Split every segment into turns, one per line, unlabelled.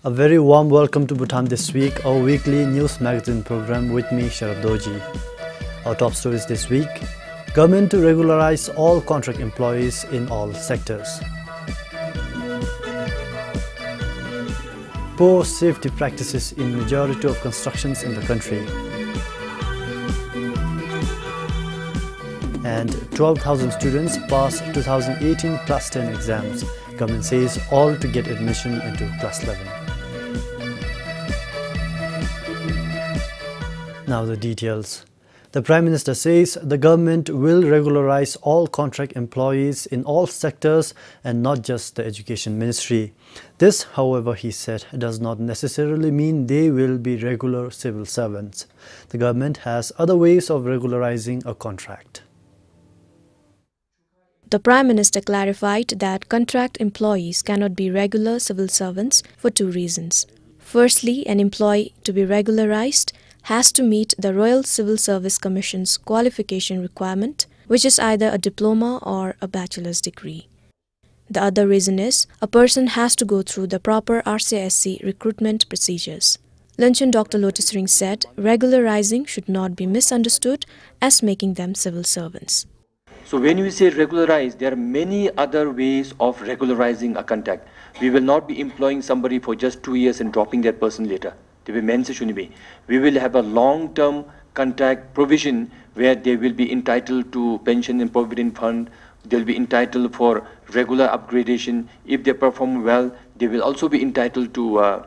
A very warm welcome to Bhutan This Week, our weekly news magazine program with me, Sharad Doji. Our top stories this week: government to regularize all contract employees in all sectors. Poor safety practices in majority of constructions in the country. And 12,000 students pass 2018 Class 10 exams. Government says all to get admission into Class 11. Now the details. The Prime Minister says the government will regularize all contract employees in all sectors and not just the Education Ministry. This, however, he said, does not necessarily mean they will be regular civil servants. The government has other ways of regularizing a contract.
The Prime Minister clarified that contract employees cannot be regular civil servants for two reasons. Firstly, an employee to be regularized has to meet the Royal Civil Service Commission's qualification requirement, which is either a diploma or a bachelor's degree. The other reason is a person has to go through the proper RCSC recruitment procedures. Luncheon Dr. Lotus Ring said regularizing should not be misunderstood as making them civil servants.
So when we say regularize, there are many other ways of regularizing a contract. We will not be employing somebody for just 2 years and dropping that person later. We will have a long-term contract provision where they will be entitled to pension and provident fund. They will be entitled for regular upgradation. If they perform well, they will also be entitled to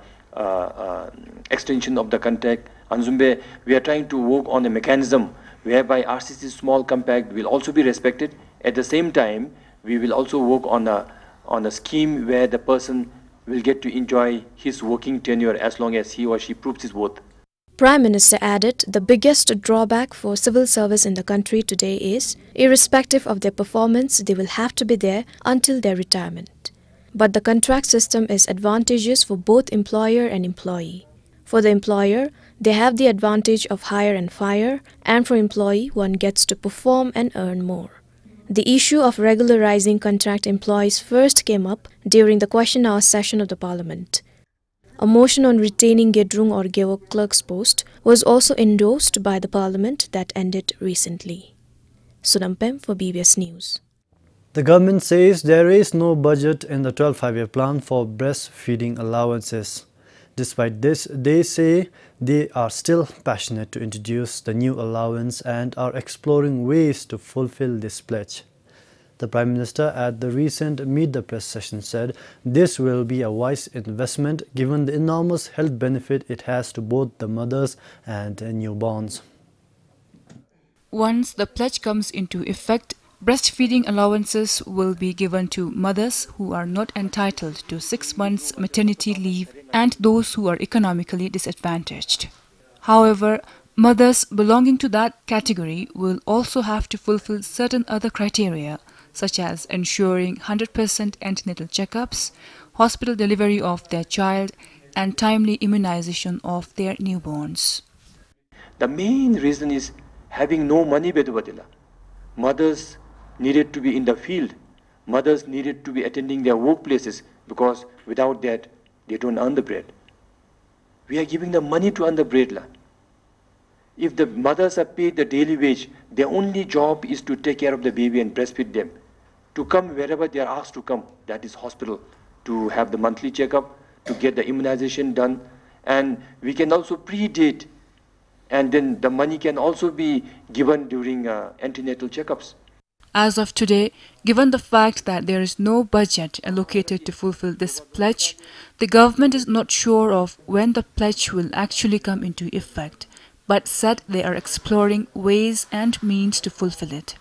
extension of the contract. Anzumbe, we are trying to work on a mechanism whereby RCC small compact will also be respected. At the same time, we will also work on a scheme where the person will get to enjoy his working tenure as long as he or she proves his worth.
Prime Minister added the biggest drawback for civil service in the country today is, irrespective of their performance, they will have to be there until their retirement. But the contract system is advantageous for both employer and employee. For the employer, they have the advantage of hire and fire, and for employee, one gets to perform and earn more. The issue of regularizing contract employees first came up during the question hour session of the Parliament. A motion on retaining Gedrung or Gewok clerk's post was also endorsed by the Parliament that ended recently. Sunampem for BBS News.
The government says there is no budget in the 12th five-year plan for breastfeeding allowances. Despite this, they say they are still passionate to introduce the new allowance and are exploring ways to fulfill this pledge. The Prime Minister at the recent Meet the Press session said this will be a wise investment given the enormous health benefit it has to both the mothers and newborns.
Once the pledge comes into effect, breastfeeding allowances will be given to mothers who are not entitled to 6 months maternity leave and those who are economically disadvantaged. However, mothers belonging to that category will also have to fulfill certain other criteria, such as ensuring 100% antenatal checkups, hospital delivery of their child, and timely immunization of their newborns.
The main reason is having no money. Mothers needed to be in the field. Mothers needed to be attending their workplaces because without that, they don't earn the bread. We are giving them money to earn the bread. If the mothers are paid the daily wage, their only job is to take care of the baby and breastfeed them. To come wherever they are asked to come, that is hospital, to have the monthly checkup, to get the immunization done. And we can also predate, and then the money can also be given during antenatal checkups.
As of today, given the fact that there is no budget allocated to fulfill this pledge, the government is not sure of when the pledge will actually come into effect, but said they are exploring ways and means to fulfill it.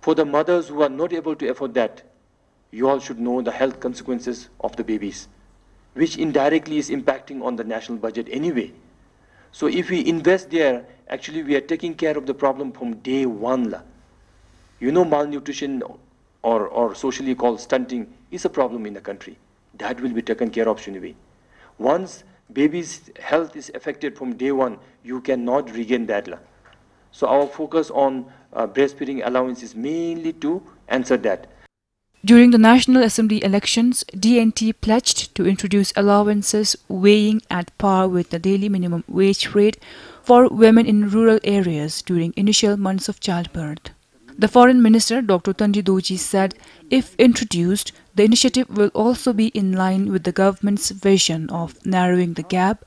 For the mothers who are not able to afford that, you all should know the health consequences of the babies, which indirectly is impacting on the national budget anyway. So if we invest there, actually we are taking care of the problem from day one. You know, malnutrition or socially called stunting is a problem in the country. That will be taken care of, Shunivi. Once baby's health is affected from day one, you cannot regain that. So our focus on breastfeeding allowance is mainly to answer that.
During the National Assembly elections, DNT pledged to introduce allowances weighing at par with the daily minimum wage rate for women in rural areas during initial months of childbirth. The Foreign Minister, Dr. Tanji Doji, said if introduced, the initiative will also be in line with the government's vision of narrowing the gap,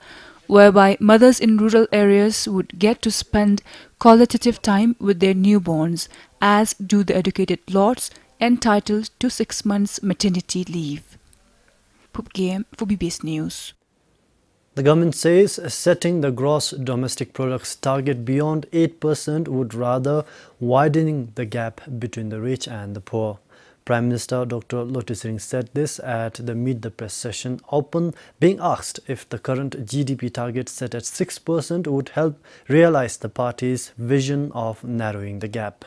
whereby mothers in rural areas would get to spend qualitative time with their newborns, as do the educated lots entitled to 6 months maternity leave. Pup Game for BBS News.
The government says setting the gross domestic products target beyond 8% would rather widening the gap between the rich and the poor. Prime Minister Dr. Lote Sering said this at the Meet the Press session open, being asked if the current GDP target set at 6% would help realize the party's vision of narrowing the gap.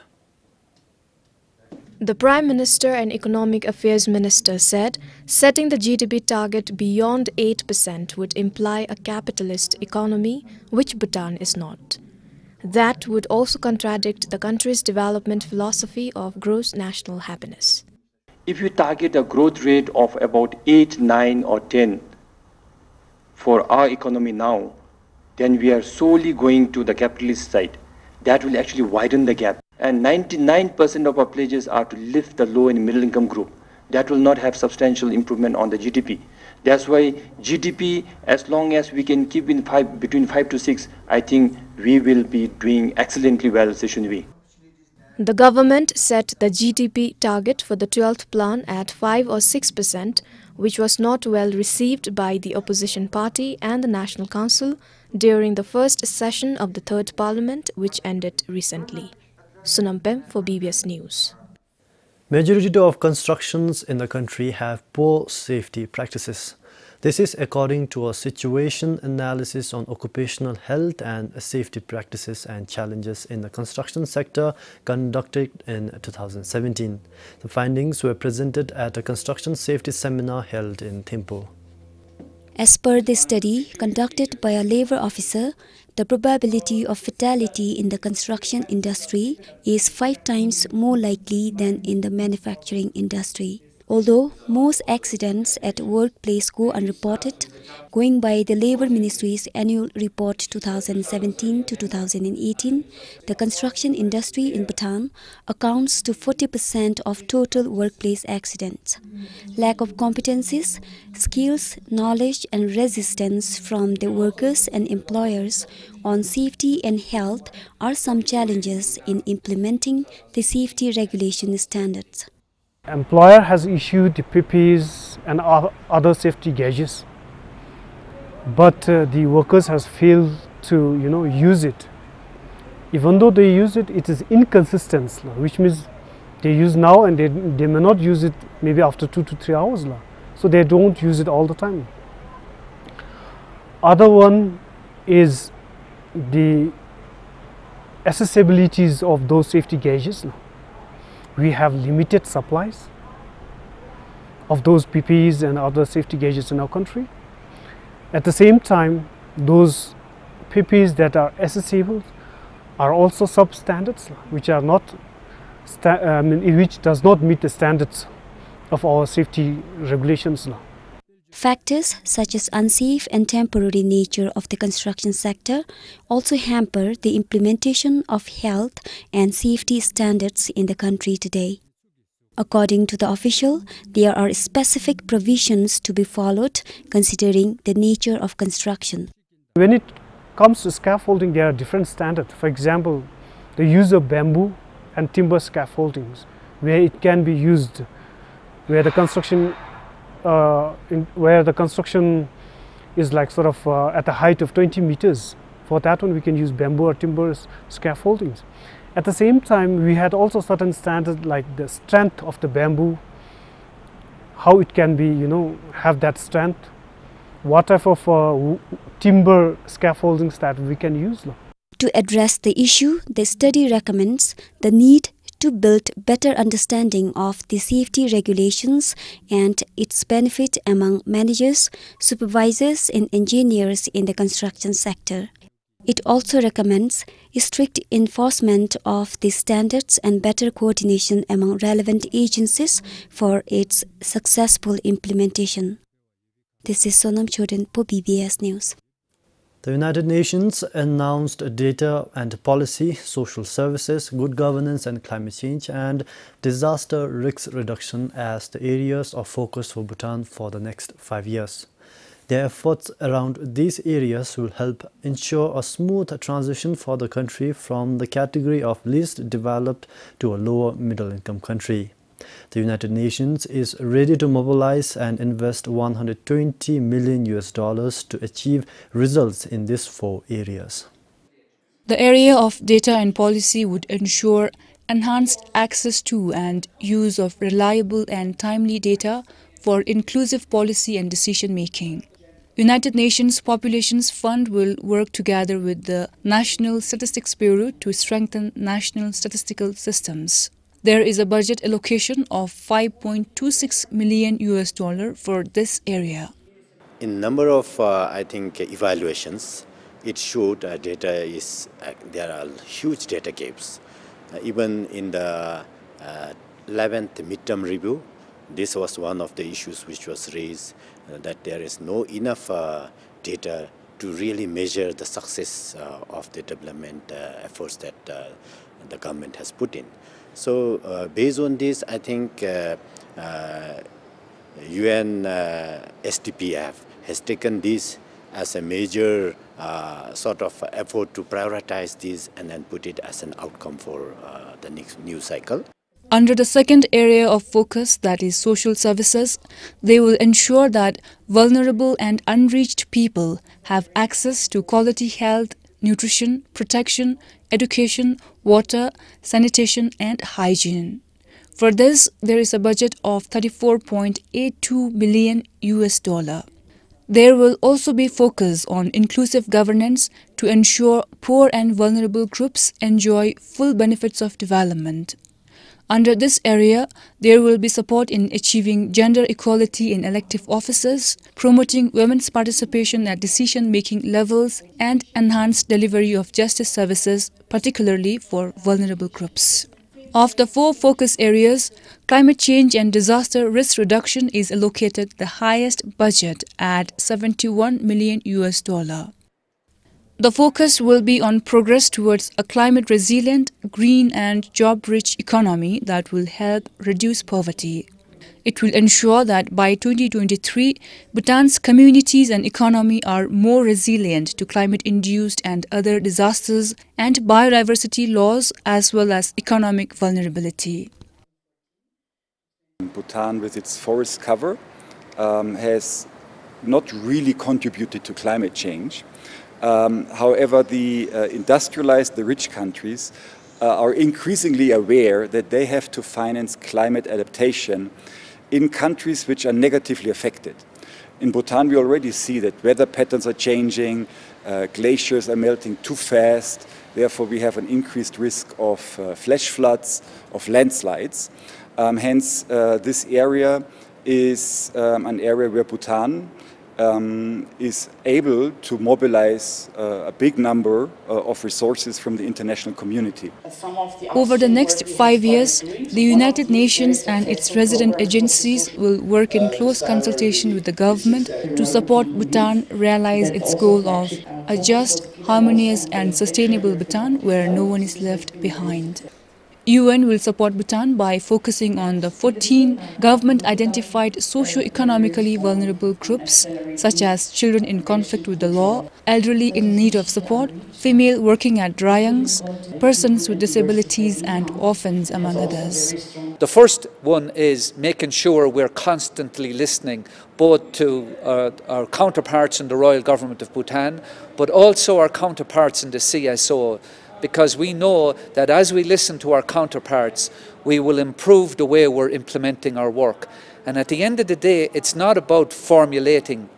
The Prime Minister and Economic Affairs Minister said setting the GDP target beyond 8% would imply a capitalist economy, which Bhutan is not. That would also contradict the country's development philosophy of gross national happiness.
If you target a growth rate of about 8, 9 or 10 for our economy now, then we are solely going to the capitalist side. That will actually widen the gap. And 99% of our pledges are to lift the low and middle income group. That will not have substantial improvement on the GDP. That's why GDP, as long as we can keep in between 5 to 6, I think we will be doing excellently well, shouldn't we?
The government set the GDP target for the 12th plan at 5 or 6%, which was not well received by the opposition party and the National Council during the first session of the 3rd Parliament, which ended recently. Sunampem for BBS News.
Majority of constructions in the country have poor safety practices. This is according to a situation analysis on occupational health and safety practices and challenges in the construction sector conducted in 2017. The findings were presented at a construction safety seminar held in Thimphu.
As per the study conducted by a labor officer, the probability of fatality in the construction industry is 5 times more likely than in the manufacturing industry. Although most accidents at workplace go unreported, going by the Labour Ministry's annual report 2017 to 2018, the construction industry in Bhutan accounts to 40% of total workplace accidents. Lack of competencies, skills, knowledge and resistance from the workers and employers on safety and health are some challenges in implementing the safety regulation standards.
Employer has issued PPEs and other safety gauges, but the workers has failed to use it. Even though they use it, it is inconsistent, which means they use now and they may not use it maybe after 2 to 3 hours, so they don't use it all the time. Other one is the accessibilities of those safety gauges. We have limited supplies of those PPEs and other safety gauges in our country. At the same time, those PPEs that are accessible are also substandards, which are not, which does not meet the standards of our safety regulations.
Factors such as unsafe and temporary nature of the construction sector also hamper the implementation of health and safety standards in the country today. According to the official, there are specific provisions to be followed considering the nature of construction.
When it comes to scaffolding, there are different standards. For example, the use of bamboo and timber scaffoldings, where it can be used, where the construction is like sort of at a height of 20 meters. For that one we can use bamboo or timber scaffoldings. At the same time, we had also certain standards like the strength of the bamboo, how it can be have that strength, what type of timber scaffoldings that we can use.
To address the issue, the study recommends the need to build better understanding of the safety regulations and its benefit among managers, supervisors and engineers in the construction sector. It also recommends strict enforcement of the standards and better coordination among relevant agencies for its successful implementation. This is Sonam Choudin for BBS News.
The United Nations announced data and policy, social services, good governance and climate change, and disaster risk reduction as the areas of focus for Bhutan for the next 5 years. Their efforts around these areas will help ensure a smooth transition for the country from the category of least developed to a lower middle-income country. The United Nations is ready to mobilize and invest $120 million to achieve results in these 4 areas.
The area of data and policy would ensure enhanced access to and use of reliable and timely data for inclusive policy and decision-making. United Nations Populations Fund will work together with the National Statistics Bureau to strengthen national statistical systems. There is a budget allocation of $5.26 million for this area.
In number of, I think, evaluations, it showed data is, there are huge data gaps. Even in the 11th midterm review, this was one of the issues which was raised, that there is no enough data to really measure the success of the development efforts that the government has put in. So based on this, I think UN SDPF has taken this as a major sort of effort to prioritize this and then put it as an outcome for the next new cycle.
Under the second area of focus, that is social services, they will ensure that vulnerable and unreached people have access to quality health, nutrition, protection, education, water, sanitation and hygiene. For this, there is a budget of $34.82 million. There will also be focus on inclusive governance to ensure poor and vulnerable groups enjoy full benefits of development. Under this area, there will be support in achieving gender equality in elective offices, promoting women's participation at decision-making levels, and enhanced delivery of justice services, particularly for vulnerable groups. Of the 4 focus areas, climate change and disaster risk reduction is allocated the highest budget at $71 million. The focus will be on progress towards a climate-resilient, green and job-rich economy that will help reduce poverty. It will ensure that by 2023, Bhutan's communities and economy are more resilient to climate-induced and other disasters and biodiversity loss as well as economic vulnerability.
Bhutan, with its forest cover, has not really contributed to climate change. However, the industrialized, the rich countries, are increasingly aware that they have to finance climate adaptation in countries which are negatively affected. In Bhutan, we already see that weather patterns are changing, glaciers are melting too fast, therefore we have an increased risk of flash floods, of landslides. Hence, this area is an area where Bhutan is able to mobilize a big number of resources from the international community.
Over the next 5 years, the United Nations and its resident agencies will work in close consultation with the government to support Bhutan realize its goal of a just, harmonious and sustainable Bhutan where no one is left behind. UN will support Bhutan by focusing on the 14 government-identified socio-economically vulnerable groups, such as children in conflict with the law, elderly in need of support, female working at dryangs, persons with disabilities and orphans, among others.
The first one is making sure we're constantly listening both to our counterparts in the Royal Government of Bhutan, but also our counterparts in the CSO, because we know that as we listen to our counterparts, we will improve the way we're implementing our work. And at the end of the day, it's not about formulating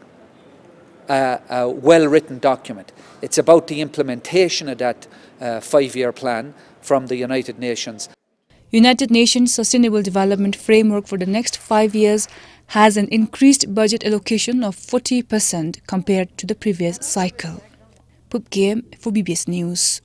a well-written document. It's about the implementation of that 5-year plan from the United Nations.
United Nations Sustainable Development Framework for the next 5 years has an increased budget allocation of 40% compared to the previous cycle. Kup Game for BBS News.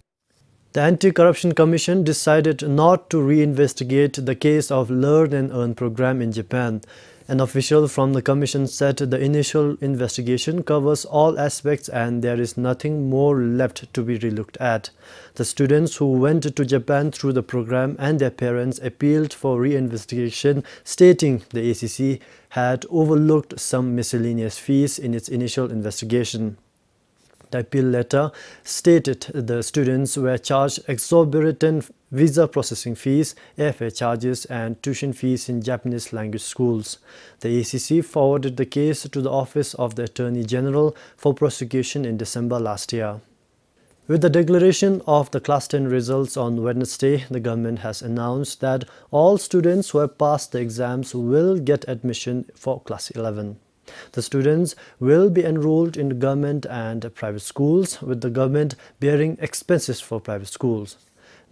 The Anti-Corruption Commission decided not to reinvestigate the case of Learn and Earn program in Japan. An official from the commission said the initial investigation covers all aspects and there is nothing more left to be relooked at. The students who went to Japan through the program and their parents appealed for reinvestigation, stating the ACC had overlooked some miscellaneous fees in its initial investigation. The appeal letter stated the students were charged exorbitant visa processing fees, airfare charges and tuition fees in Japanese language schools. The ACC forwarded the case to the Office of the Attorney General for prosecution in December last year. With the declaration of the Class 10 results on Wednesday, the government has announced that all students who have passed the exams will get admission for Class 11. The students will be enrolled in government and private schools, with the government bearing expenses for private schools.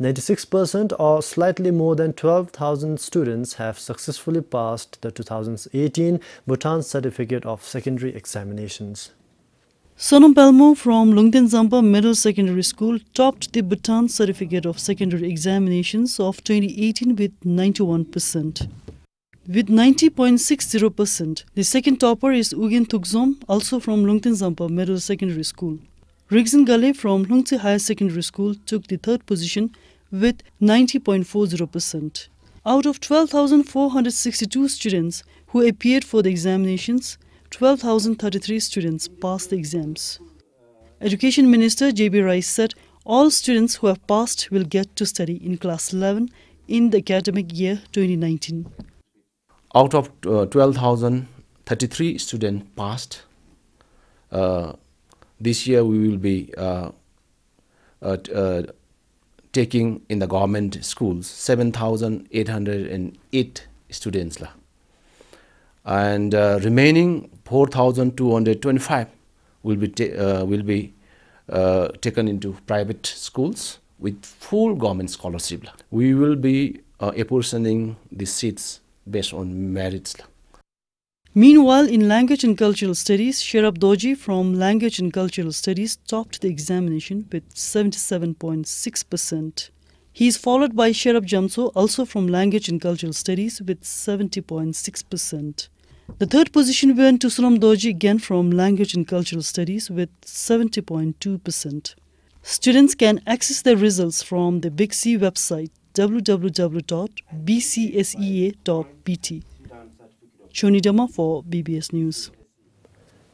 96% or slightly more than 12,000 students have successfully passed the 2018 Bhutan Certificate of Secondary Examinations.
Sonam Pelmo from Lungten Zampa Middle Secondary School topped the Bhutan Certificate of Secondary Examinations of 2018 with 91%. With 90.60%, the second topper is Ugyen Thukzom, also from Lungten Zampa Middle Secondary School. Rigzin Gale from Lungtse Higher Secondary School took the third position with 90.40%. Out of 12,462 students who appeared for the examinations, 12,033 students passed the exams. Education Minister J.B. Rice said all students who have passed will get to study in Class 11 in the academic year 2019.
Out of 12,033 students passed, this year we will be taking in the government schools 7,808 students. And remaining 4,225 will be taken into private schools with full government scholarship. We will be apportioning the seats based on merits.
Meanwhile, in Language and Cultural Studies, Sherab Doji from Language and Cultural Studies topped the examination with 77.6%. He is followed by Sherab Jamso, also from Language and Cultural Studies, with 70.6%. The third position went to Sunam Doji, again from Language and Cultural Studies, with 70.2%. Students can access their results from the Big C website www.bcsea.pt. Choni Dama for BBS News.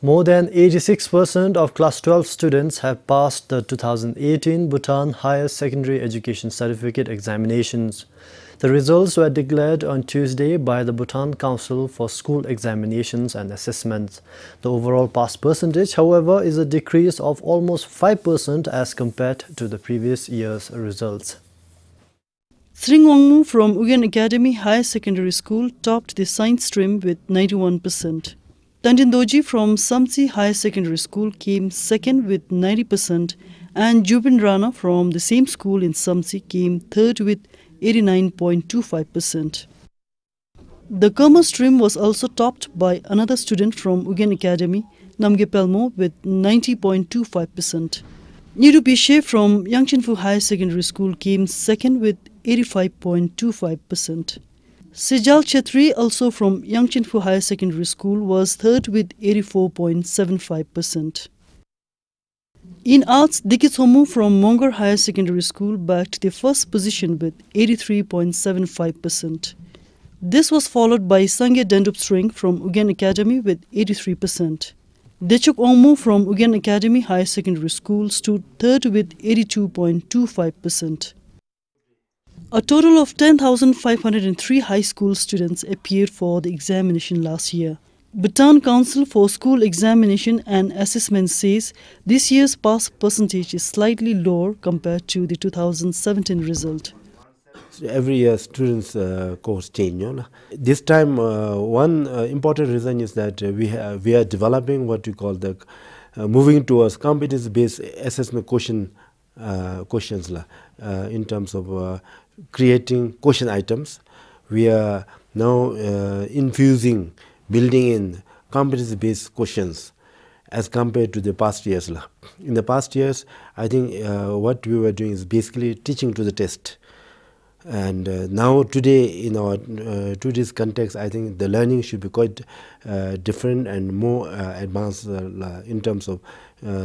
More than 86% of Class 12 students have passed the 2018 Bhutan Higher Secondary Education Certificate examinations. The results were declared on Tuesday by the Bhutan Council for School Examinations and Assessments. The overall pass percentage, however, is a decrease of almost 5% as compared to the previous year's results.
Sring Wangmu from Ugyen Academy Higher Secondary School topped the science stream with 91%. Tandin Doji from Samtsi Higher Secondary School came second with 90%, and Jubin Rana from the same school in Samtsi came third with 89.25%. The commerce stream was also topped by another student from Ugyen Academy, Namge Pelmo, with 90.25%. Niru Bishe from Yangchenfu Higher Secondary School came second with 85.25%. Sejal Chetri, also from Yangchenfu Higher Secondary School, was third with 84.75%. In arts, Dikit Homu from Mongar Higher Secondary School backed the first position with 83.75%. This was followed by Sangye Dendup String from Ugyen Academy with 83%. Dechuk Ongmu from Ugyen Academy Higher Secondary School stood third with 82.25%. A total of 10,503 high school students appeared for the examination last year. Bhutan Council for School Examination and Assessment says this year's pass percentage is slightly lower compared to the 2017 result.
Every year students course change. This time one important reason is that we are developing what we call the moving towards competence-based assessment questions in terms of creating question items. We are now building in competence-based questions, as compared to the past years. In the past years, I think what we were doing is basically teaching to the test. And now today, in our today's context, I think the learning should be quite different and more advanced in terms of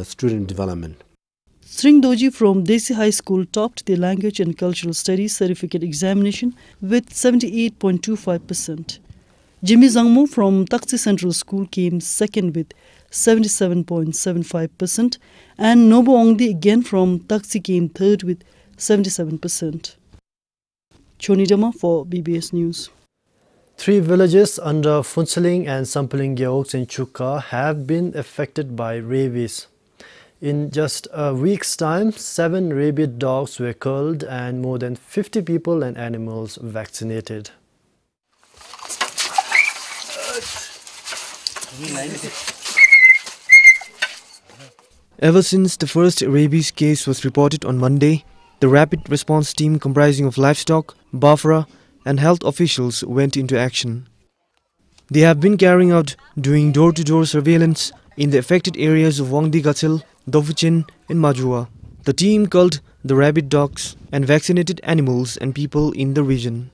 student development.
Sring Doji from Desi High School topped the Language and Cultural Studies Certificate Examination with 78.25%. Jimmy Zangmo from Taksi Central School came second with 77.75%, and Nobo Ongdi again from Taksi came third with 77%. Choni Dama for BBS News.
3 villages under Phuntsling and Sampaling Gyeoks in Chukka have been affected by rabies. In just a week's time, 7 rabid dogs were culled and more than 50 people and animals vaccinated.
Ever since the first rabies case was reported on Monday, the rapid response team comprising of livestock, Bafra and health officials went into action. They have been carrying out doing door-to-door surveillance in the affected areas of Wangdi Gatil, Dofuchin and Majua. The team culled the rabid dogs and vaccinated animals and people in the region.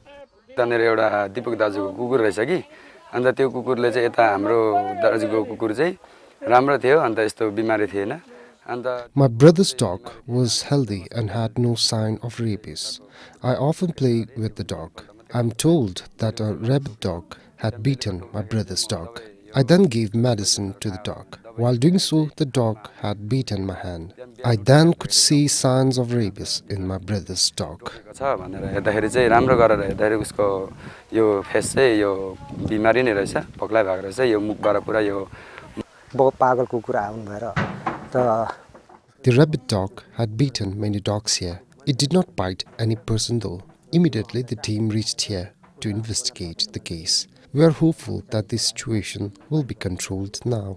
My brother's dog was healthy and had no sign of rabies. I often play with the dog. I'm told that a rabid dog had bitten my brother's dog. I then gave medicine to the dog. While doing so, the dog had bitten my hand. I then could see signs of rabies in my brother's dog. The rabid dog had bitten many dogs here. It did not bite any person though. Immediately the team reached here to investigate the case. We are hopeful that the situation will be controlled now.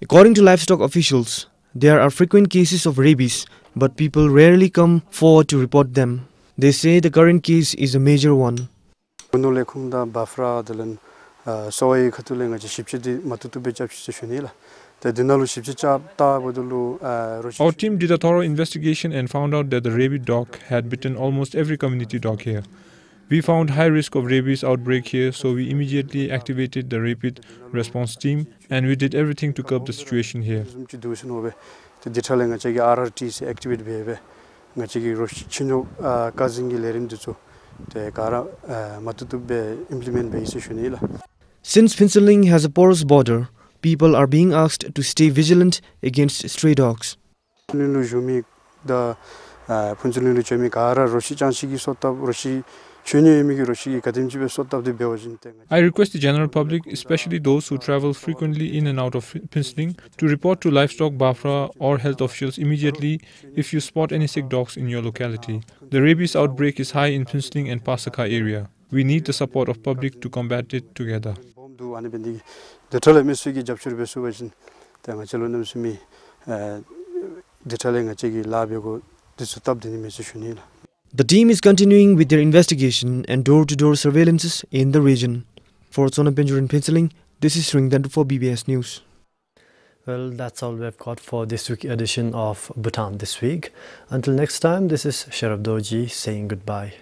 According to livestock officials, there are frequent cases of rabies, but people rarely come forward to report them. They say the current case is a major one.
Our team did a thorough investigation and found out that the rabid dog had bitten almost every community dog here. We found high risk of rabies outbreak here, so we immediately activated the rapid response team and we did everything to curb the situation here.
Since Phuntsling has a porous border, people are being asked to stay vigilant against stray dogs.
I request the general public, especially those who travel frequently in and out of Phuntsling, to report to livestock, Bafra or health officials immediately if you spot any sick dogs in your locality. The rabies outbreak is high in Phuntsling and Pasaka area. We need the support of public to combat it together.
The team is continuing with their investigation and door-to-door surveillances in the region. For Sonapinjur in Phuntsling, this is Sringdandu for BBS News.
Well, that's all we've got for this week's edition of Bhutan This Week. Until next time, this is Sharaf Doji saying goodbye.